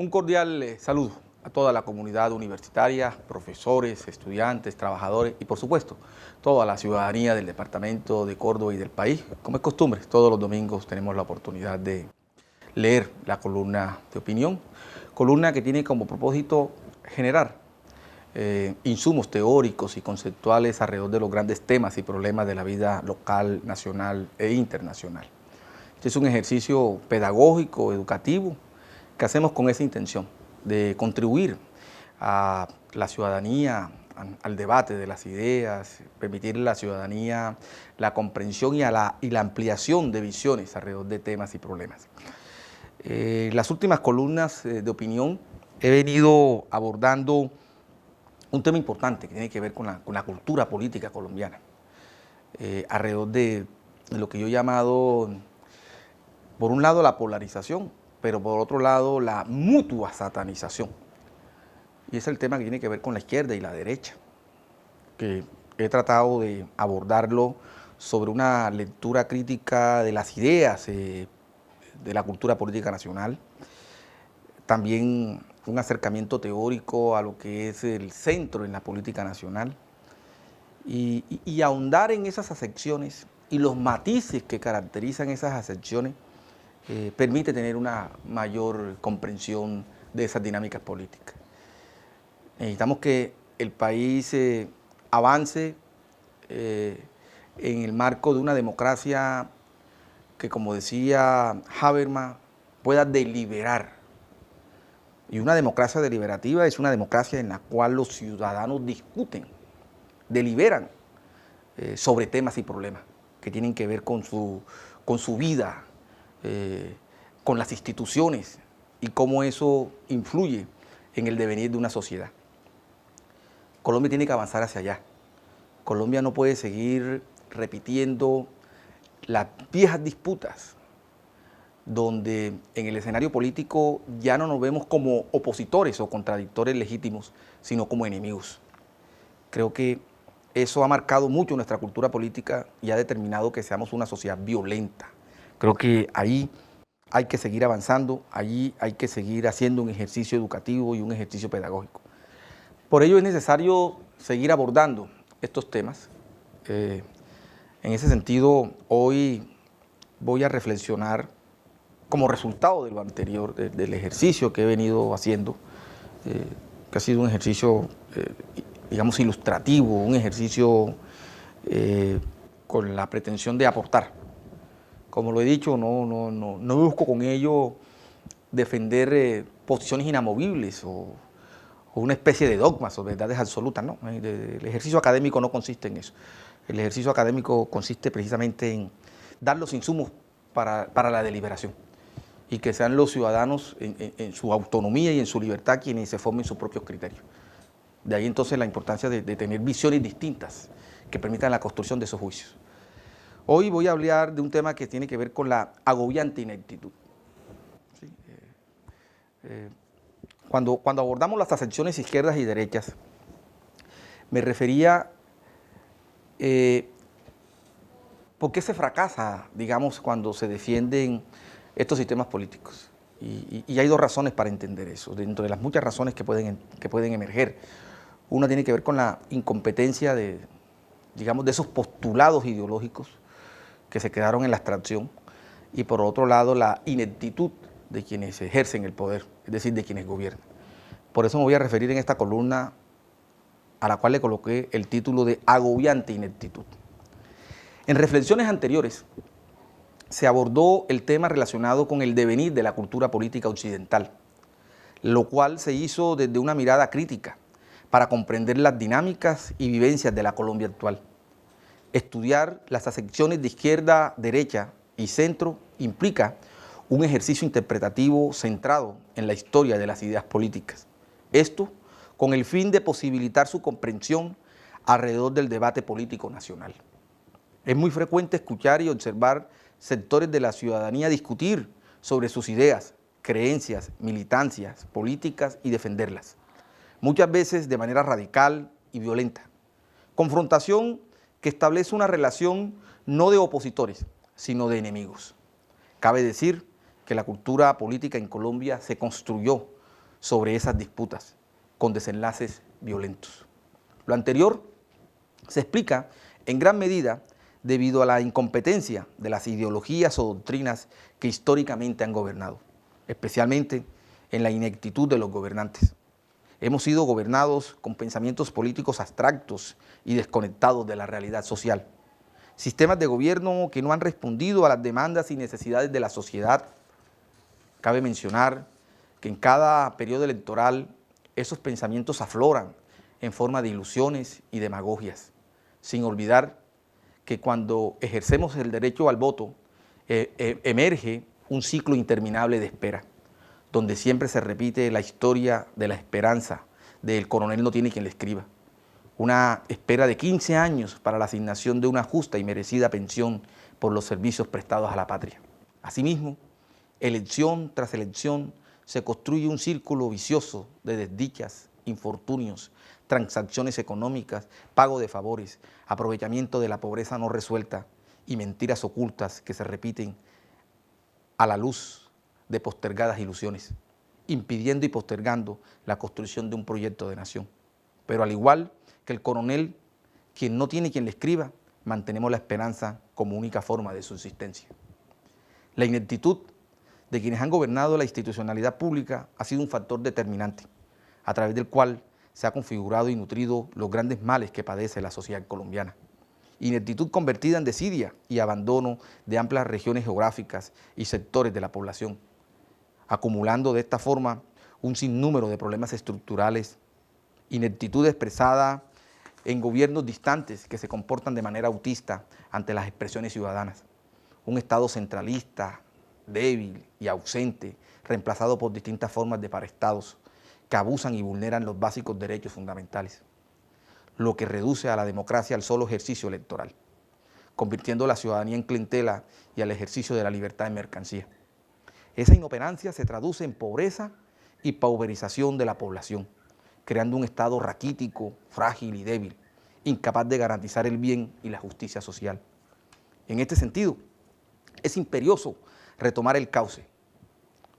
Un cordial saludo a toda la comunidad universitaria, profesores, estudiantes, trabajadores y, por supuesto, toda la ciudadanía del departamento de Córdoba y del país. Como es costumbre, todos los domingos tenemos la oportunidad de leer la columna de opinión, columna que tiene como propósito generar insumos teóricos y conceptuales alrededor de los grandes temas y problemas de la vida local, nacional e internacional. Este es un ejercicio pedagógico, educativo, que hacemos con esa intención de contribuir a la ciudadanía, al debate de las ideas, permitirle a la ciudadanía la comprensión y la ampliación de visiones alrededor de temas y problemas. Las últimas columnas de opinión he venido abordando un tema importante que tiene que ver con la cultura política colombiana, alrededor de lo que yo he llamado, por un lado, la polarización, pero por otro lado, la mutua satanización. Y es el tema que tiene que ver con la izquierda y la derecha, que he tratado de abordarlo sobre una lectura crítica de las ideas de la cultura política nacional, también un acercamiento teórico a lo que es el centro en la política nacional, y ahondar en esas acepciones y los matices que caracterizan esas acepciones permite tener una mayor comprensión de esas dinámicas políticas. Necesitamos que el país avance en el marco de una democracia que, como decía Habermas, pueda deliberar. Y una democracia deliberativa es una democracia en la cual los ciudadanos discuten, deliberan sobre temas y problemas que tienen que ver con su vida, con las instituciones y cómo eso influye en el devenir de una sociedad. Colombia tiene que avanzar hacia allá. Colombia no puede seguir repitiendo las viejas disputas donde en el escenario político ya no nos vemos como opositores o contradictores legítimos, sino como enemigos. Creo que eso ha marcado mucho nuestra cultura política y ha determinado que seamos una sociedad violenta. Creo que ahí hay que seguir avanzando, allí hay que seguir haciendo un ejercicio educativo y un ejercicio pedagógico. Por ello es necesario seguir abordando estos temas. En ese sentido, hoy voy a reflexionar como resultado de lo anterior, del ejercicio que he venido haciendo, que ha sido un ejercicio, digamos, ilustrativo, un ejercicio con la pretensión de aportar. Como lo he dicho, no busco con ello defender posiciones inamovibles o una especie de dogmas o verdades absolutas, no. El ejercicio académico no consiste en eso. El ejercicio académico consiste precisamente en dar los insumos para la deliberación y que sean los ciudadanos en su autonomía y en su libertad quienes se formen sus propios criterios. De ahí entonces la importancia de tener visiones distintas que permitan la construcción de esos juicios. Hoy voy a hablar de un tema que tiene que ver con la agobiante ineptitud. ¿Sí? Cuando abordamos las acepciones izquierdas y derechas, me refería por qué se fracasa, digamos, cuando se defienden estos sistemas políticos. Y hay dos razones para entender eso, dentro de las muchas razones que pueden emerger. Una tiene que ver con la incompetencia de esos postulados ideológicos que se quedaron en la abstracción, y por otro lado la ineptitud de quienes ejercen el poder, es decir, de quienes gobiernan. Por eso me voy a referir en esta columna a la cual le coloqué el título de agobiante ineptitud. En reflexiones anteriores se abordó el tema relacionado con el devenir de la cultura política occidental, lo cual se hizo desde una mirada crítica para comprender las dinámicas y vivencias de la Colombia actual. Estudiar las acepciones de izquierda, derecha y centro implica un ejercicio interpretativo centrado en la historia de las ideas políticas. Esto con el fin de posibilitar su comprensión alrededor del debate político nacional. Es muy frecuente escuchar y observar sectores de la ciudadanía discutir sobre sus ideas, creencias, militancias políticas y defenderlas, muchas veces de manera radical y violenta. Confrontación que establece una relación no de opositores, sino de enemigos. Cabe decir que la cultura política en Colombia se construyó sobre esas disputas, con desenlaces violentos. Lo anterior se explica en gran medida debido a la incompetencia de las ideologías o doctrinas que históricamente han gobernado, especialmente en la ineptitud de los gobernantes. Hemos sido gobernados con pensamientos políticos abstractos y desconectados de la realidad social. Sistemas de gobierno que no han respondido a las demandas y necesidades de la sociedad. Cabe mencionar que en cada periodo electoral esos pensamientos afloran en forma de ilusiones y demagogias, sin olvidar que cuando ejercemos el derecho al voto emerge un ciclo interminable de espera, donde siempre se repite la historia de la esperanza del coronel no tiene quien le escriba. Una espera de 15 años para la asignación de una justa y merecida pensión por los servicios prestados a la patria. Asimismo, elección tras elección se construye un círculo vicioso de desdichas, infortunios, transacciones económicas, pago de favores, aprovechamiento de la pobreza no resuelta y mentiras ocultas que se repiten a la luz de postergadas ilusiones, impidiendo y postergando la construcción de un proyecto de nación. Pero al igual que el coronel, quien no tiene quien le escriba, mantenemos la esperanza como única forma de subsistencia. La ineptitud de quienes han gobernado la institucionalidad pública ha sido un factor determinante, a través del cual se ha configurado y nutrido los grandes males que padece la sociedad colombiana. Ineptitud convertida en desidia y abandono de amplias regiones geográficas y sectores de la población, acumulando de esta forma un sinnúmero de problemas estructurales. Ineptitud expresada en gobiernos distantes que se comportan de manera autista ante las expresiones ciudadanas. Un Estado centralista, débil y ausente, reemplazado por distintas formas de paraestados que abusan y vulneran los básicos derechos fundamentales, lo que reduce a la democracia al solo ejercicio electoral, convirtiendo a la ciudadanía en clientela y al ejercicio de la libertad en mercancía. Esa inoperancia se traduce en pobreza y pauperización de la población, creando un Estado raquítico, frágil y débil, incapaz de garantizar el bien y la justicia social. En este sentido, es imperioso retomar el cauce,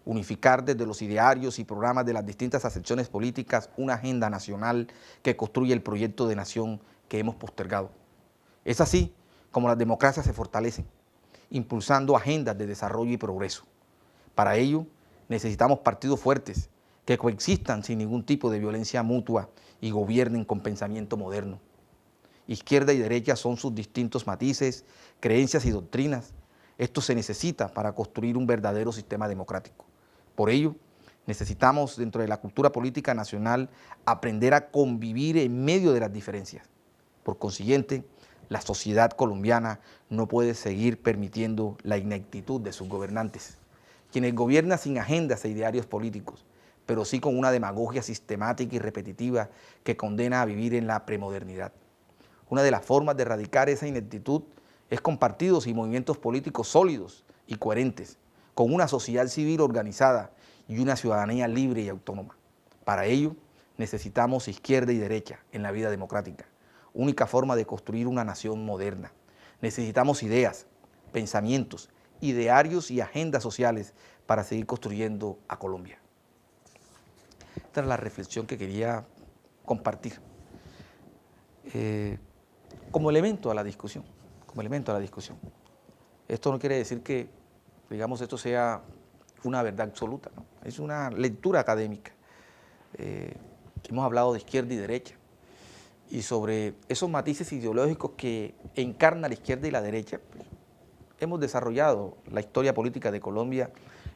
unificar desde los idearios y programas de las distintas acepciones políticas una agenda nacional que construya el proyecto de nación que hemos postergado. Es así como las democracias se fortalecen, impulsando agendas de desarrollo y progreso. Para ello, necesitamos partidos fuertes que coexistan sin ningún tipo de violencia mutua y gobiernen con pensamiento moderno. Izquierda y derecha son sus distintos matices, creencias y doctrinas. Esto se necesita para construir un verdadero sistema democrático. Por ello, necesitamos dentro de la cultura política nacional aprender a convivir en medio de las diferencias. Por consiguiente, la sociedad colombiana no puede seguir permitiendo la ineptitud de sus gobernantes, quienes gobiernan sin agendas e idearios políticos, pero sí con una demagogia sistemática y repetitiva que condena a vivir en la premodernidad. Una de las formas de erradicar esa ineptitud es con partidos y movimientos políticos sólidos y coherentes, con una sociedad civil organizada y una ciudadanía libre y autónoma. Para ello, necesitamos izquierda y derecha en la vida democrática, única forma de construir una nación moderna. Necesitamos ideas, pensamientos, idearios y agendas sociales para seguir construyendo a Colombia. Esta es la reflexión que quería compartir como elemento a la discusión, Esto no quiere decir que, digamos, esto sea una verdad absoluta, ¿no? Es una lectura académica. Hemos hablado de izquierda y derecha y sobre esos matices ideológicos que encarna la izquierda y la derecha, pues, hemos desarrollado la historia política de Colombia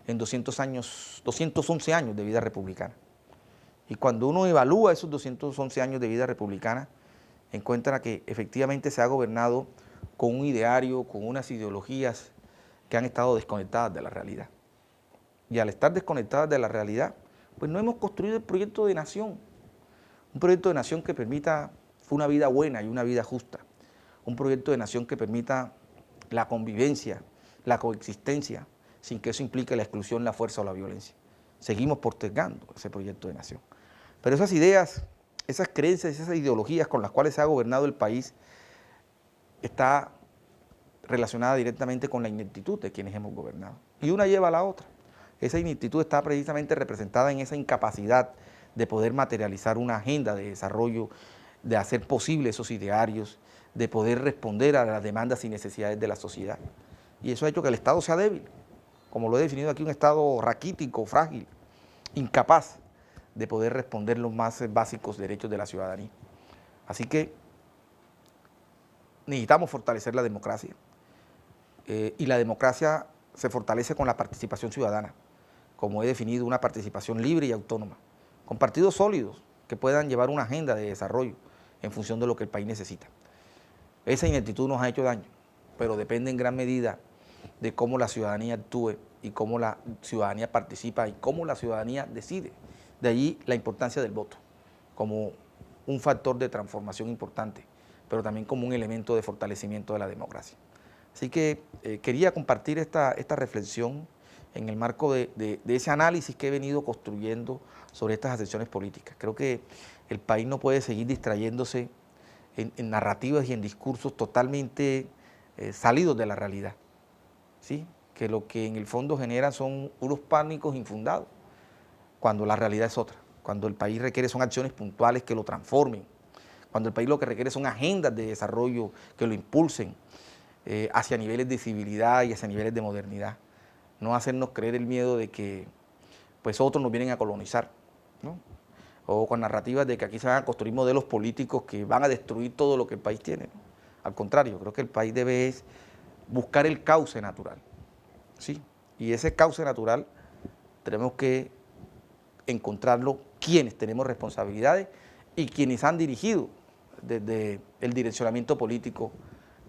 en 211 años de vida republicana. Y cuando uno evalúa esos 211 años de vida republicana, encuentra que efectivamente se ha gobernado con un ideario, con unas ideologías que han estado desconectadas de la realidad. Y al estar desconectadas de la realidad, pues no hemos construido el proyecto de nación. Un proyecto de nación que permita una vida buena y una vida justa. Un proyecto de nación que permita la convivencia, la coexistencia, sin que eso implique la exclusión, la fuerza o la violencia. Seguimos postergando ese proyecto de nación. Pero esas ideas, esas creencias, esas ideologías con las cuales se ha gobernado el país está relacionada directamente con la ineptitud de quienes hemos gobernado. Y una lleva a la otra. Esa ineptitud está precisamente representada en esa incapacidad de poder materializar una agenda de desarrollo, de hacer posible esos idearios, de poder responder a las demandas y necesidades de la sociedad. Y eso ha hecho que el Estado sea débil, como lo he definido aquí, un Estado raquítico, frágil, incapaz de poder responder los más básicos derechos de la ciudadanía. Así que necesitamos fortalecer la democracia, y la democracia se fortalece con la participación ciudadana, como he definido, una participación libre y autónoma, con partidos sólidos que puedan llevar una agenda de desarrollo en función de lo que el país necesita. Esa ineptitud nos ha hecho daño, pero depende en gran medida de cómo la ciudadanía actúe y cómo la ciudadanía participa y cómo la ciudadanía decide. De allí la importancia del voto, como un factor de transformación importante, pero también como un elemento de fortalecimiento de la democracia. Así que quería compartir esta reflexión en el marco de ese análisis que he venido construyendo sobre estas ascensiones políticas. Creo que el país no puede seguir distrayéndose en narrativas y en discursos totalmente salidos de la realidad, ¿sí? Que lo que en el fondo genera son unos pánicos infundados, cuando la realidad es otra, cuando el país requiere son acciones puntuales que lo transformen, cuando el país lo que requiere son agendas de desarrollo que lo impulsen hacia niveles de civilidad y hacia niveles de modernidad. No hacernos creer el miedo de que pues otros nos vienen a colonizar, ¿no? O con narrativas de que aquí se van a construir modelos políticos que van a destruir todo lo que el país tiene, ¿no? Al contrario, creo que el país debe buscar el cauce natural, ¿sí? Y ese cauce natural tenemos que encontrarlo quienes tenemos responsabilidades y quienes han dirigido desde el direccionamiento político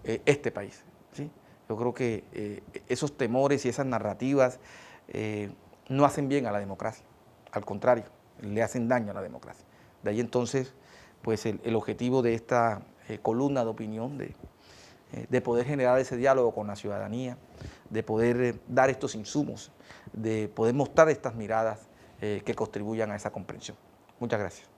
este país, ¿sí? Yo creo que esos temores y esas narrativas no hacen bien a la democracia, al contrario, le hacen daño a la democracia. De ahí entonces, pues el objetivo de esta columna de opinión, de poder generar ese diálogo con la ciudadanía, de poder dar estos insumos, de poder mostrar estas miradas que contribuyan a esa comprensión. Muchas gracias.